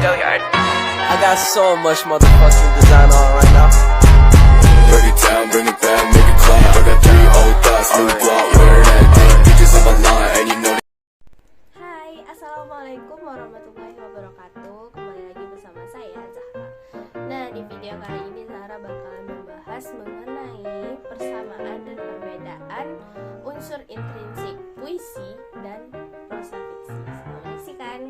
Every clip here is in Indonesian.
I got so much motherfucking design on right now. Break it down, bring it back, make it clap. I got 3 old thoughts, new block, where that thing. Bitches on my line, and you know. Hai, assalamualaikum warahmatullahi wabarakatuh. Kembali lagi bersama saya Zahra. Nah, di video kali ini Zahra bakalan membahas mengenai persamaan dan perbedaan unsur intrinsik puisi dan prosa fiksi. Semuanya kan?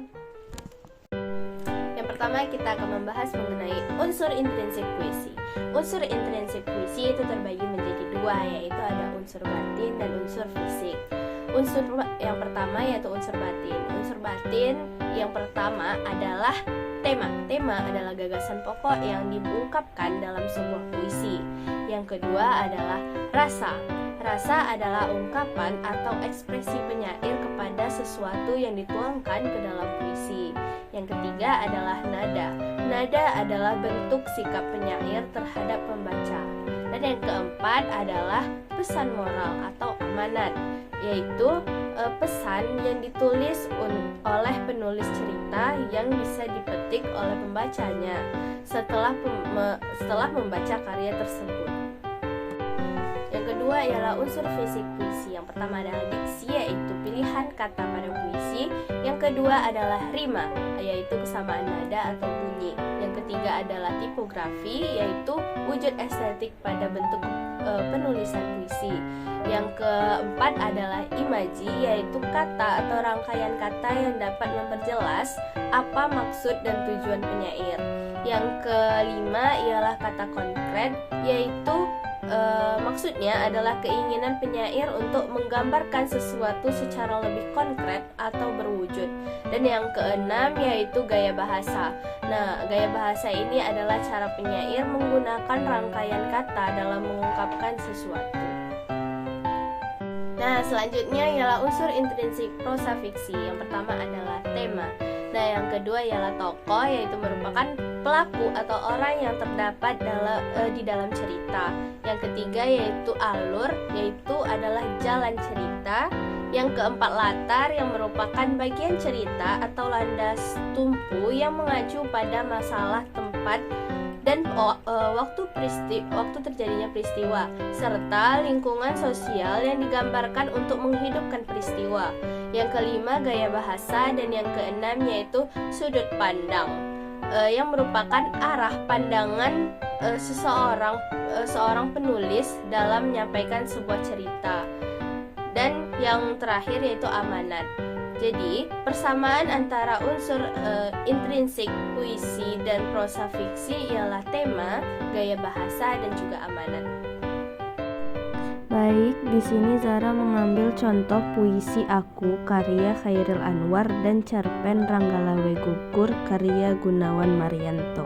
Yang pertama kita akan membahas mengenai unsur intrinsik puisi. Unsur intrinsik puisi itu terbagi menjadi dua, yaitu ada unsur batin dan unsur fisik. Unsur yang pertama yaitu unsur batin. Unsur batin yang pertama adalah tema. Tema adalah gagasan pokok yang diungkapkan dalam sebuah puisi. Yang kedua adalah rasa. Rasa adalah ungkapan atau ekspresi penyair kepada sesuatu yang dituangkan ke dalam puisi. Yang ketiga adalah nada. Nada adalah bentuk sikap penyair terhadap pembaca. Dan yang keempat adalah pesan moral atau amanat, yaitu pesan yang ditulis oleh penulis cerita yang bisa dipetik oleh pembacanya setelah membaca karya tersebut. Yang kedua ialah unsur fisik puisi. Yang pertama adalah diksi, yaitu pilihan kata pada puisi. Yang kedua adalah rima, yaitu kesamaan nada atau bunyi. Yang ketiga adalah tipografi, yaitu wujud estetik pada bentuk penulisan puisi. Yang keempat adalah imaji, yaitu kata atau rangkaian kata yang dapat memperjelas apa maksud dan tujuan penyair. Yang kelima ialah kata konkret, yaitu maksudnya adalah keinginan penyair untuk menggambarkan sesuatu secara lebih konkret atau berwujud. Dan yang keenam yaitu gaya bahasa. Nah, gaya bahasa ini adalah cara penyair menggunakan rangkaian kata dalam mengungkapkan sesuatu. Nah, selanjutnya ialah unsur intrinsik prosa fiksi. Yang pertama adalah tema. Nah, yang kedua ialah tokoh, yaitu merupakan pelaku atau orang yang terdapat di dalam cerita. Yang ketiga yaitu alur, yaitu adalah jalan cerita. Yang keempat latar, yang merupakan bagian cerita atau landas tumpu yang mengacu pada masalah, tempat, dan waktu terjadinya peristiwa, serta lingkungan sosial yang digambarkan untuk menghidupkan peristiwa. Yang kelima gaya bahasa, dan yang keenam yaitu sudut pandang, yang merupakan arah pandangan seorang penulis dalam menyampaikan sebuah cerita. Dan yang terakhir yaitu amanat. Jadi, persamaan antara unsur intrinsik puisi dan prosa fiksi ialah tema, gaya bahasa, dan juga amanat. Baik, di sini Zahra mengambil contoh puisi Aku karya Chairil Anwar dan cerpen Ranggalawe Gugur karya Gunawan Marianto.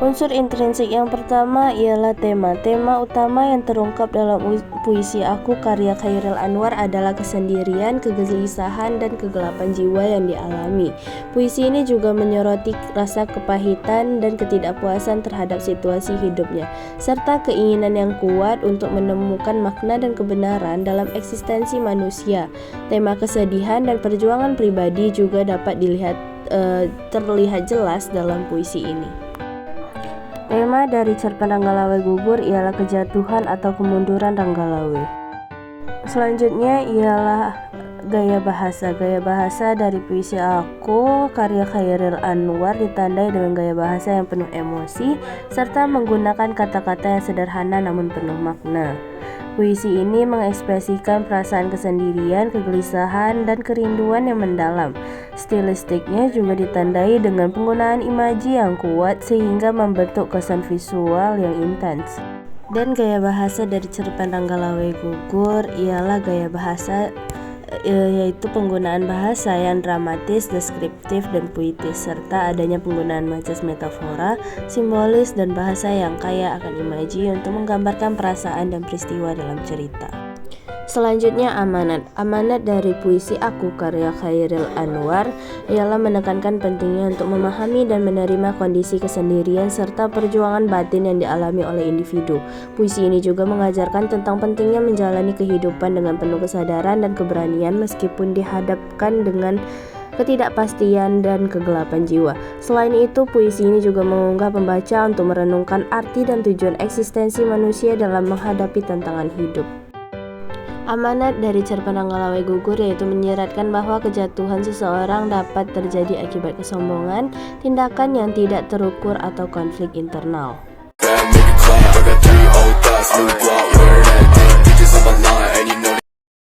Unsur intrinsik yang pertama ialah tema. Tema utama yang terungkap dalam puisi Aku karya Chairil Anwar adalah kesendirian, kegelisahan, dan kegelapan jiwa yang dialami. Puisi ini juga menyoroti rasa kepahitan dan ketidakpuasan terhadap situasi hidupnya, serta keinginan yang kuat untuk menemukan makna dan kebenaran dalam eksistensi manusia. Tema kesedihan dan perjuangan pribadi juga dapat terlihat jelas dalam puisi ini. Tema dari cerpen Ranggalawe Gugur ialah kejatuhan atau kemunduran Ranggalawe. Selanjutnya ialah gaya bahasa. Gaya bahasa dari puisi Aku karya Chairil Anwar ditandai dengan gaya bahasa yang penuh emosi serta menggunakan kata-kata yang sederhana namun penuh makna. Puisi ini mengekspresikan perasaan kesendirian, kegelisahan, dan kerinduan yang mendalam. Stilistiknya juga ditandai dengan penggunaan imaji yang kuat sehingga membentuk kesan visual yang intens. Dan gaya bahasa dari cerpen Ranggalawe Gugur ialah gaya bahasa yaitu penggunaan bahasa yang dramatis, deskriptif, dan puitis, serta adanya penggunaan majas metafora, simbolis, dan bahasa yang kaya akan imaji untuk menggambarkan perasaan dan peristiwa dalam cerita. Selanjutnya amanat. Amanat dari puisi Aku karya Chairil Anwar ialah menekankan pentingnya untuk memahami dan menerima kondisi kesendirian serta perjuangan batin yang dialami oleh individu. Puisi ini juga mengajarkan tentang pentingnya menjalani kehidupan dengan penuh kesadaran dan keberanian meskipun dihadapkan dengan ketidakpastian, dan kegelapan jiwa. Selain itu, puisi ini juga mengunggah pembaca untuk merenungkan arti dan tujuan eksistensi manusia dalam menghadapi tantangan hidup. Amanat dari cerpen Ranggalawe Gugur yaitu menyiratkan bahwa kejatuhan seseorang dapat terjadi akibat kesombongan, tindakan yang tidak terukur, atau konflik internal. Bad, make it clap. I got 3 old thoughts, new block, wearing that thing. Bitches on my line.